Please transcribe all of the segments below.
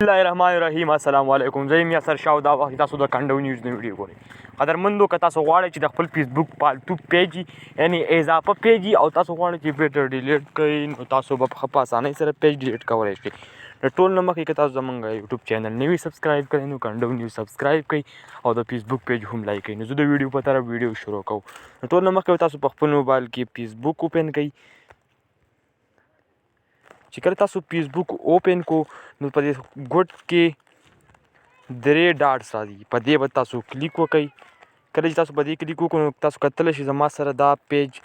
bismillahirrahmanirrahim السلام علیکم زه یم یاسر شاه او دا وخت تاسو د کنډو نیوز نه ویډیو ګورئ قدرمندو که تاسو غواړئ چې د خپل فیسبوک پالتو پیج یعنی اضافه پیج او تاسو غواړئ چې بیټر ډیلیټ کړئ نو تاسو به په اسانۍ سره پیج ډیلیټ کولی شئ د ټول نه مخکې که تاسو زموږ یوټیوب چینل نه وي سبسکرایب کړی نو کنډو نیوز سبسکرایب کړئ او د فیسبوک پیج هم لایک کړئ نو زه د ویډیو په طرف ویډیو شروع کوم نو ټول نه مخکې تاسو په خپل موبایل کې فیسبوک اوپن کړئ چې کله تاسو فیسبوک اوپن کو نو په دې ګوټ کې درې ډاټس راځي په دې به تاسو کلیک وکړئ کله چې تاسو په دې کلیک وکړو نو تاسو کتلی شئ زما سره دا پیج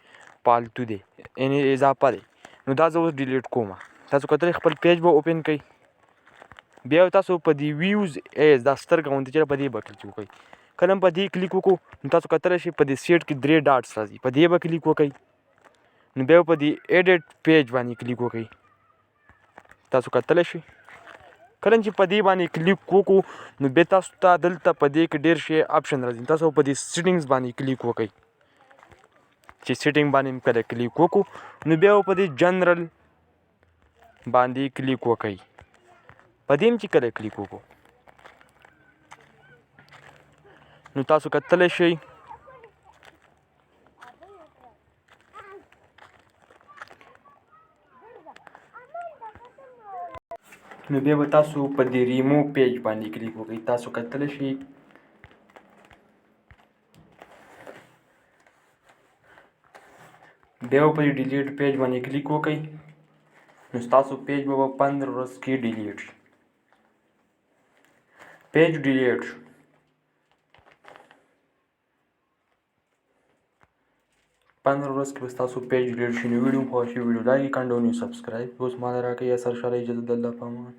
پالتو دی یعنې اضافه دی نو دا زه اوس ډیلیټ کوم تاسو کتلی خپل پیج به اوپن کړئ بیا تاسو په دې ویوز ایز دا سترګه غوندې چې په دې به کلیک وکړئ کله هم په دې کلیک وکړو نو تاسو کتلی شئ په دې سیټ کې درې ډاټس راځي په دې به کلیک وکړئ نو بیا په دې ایډیټ پیج باندې کلیک وکړئ تاسو کتلی شئ کله چې په دې باندې کلیک وکړو نو بیا تاسو ته دلته په دې کې ډېر شی آپشن راځي تاسو په دې سیټینګز باندې کلیک وکړئ چې سیټینګ باندې هم کله کلیک وکړو نو بیا په دې جنرل باندې کلیک وکړئ په دې هم چې کله کلیک وکړو نو تاسو کتلی شئ نو بیا به تاسو په دې ریموو پیج باندې کلیک وکړئ تاسو کتلی شئ بیا به په دې ډیلیټ پیج باندې کلیک وکړئ نو ستاسو پیج به په 15 ورځ کې ډیلیټ شي پیج ډیلیټ شو 15 ورځ کې به ستاسو پیج ډیلیټ شي نو ویډیو مو خوښ شي ویډیو لایک کنډو نیوز سبسکرایب اوس ما راکړئ یاسر شاه اجازه د الله په امان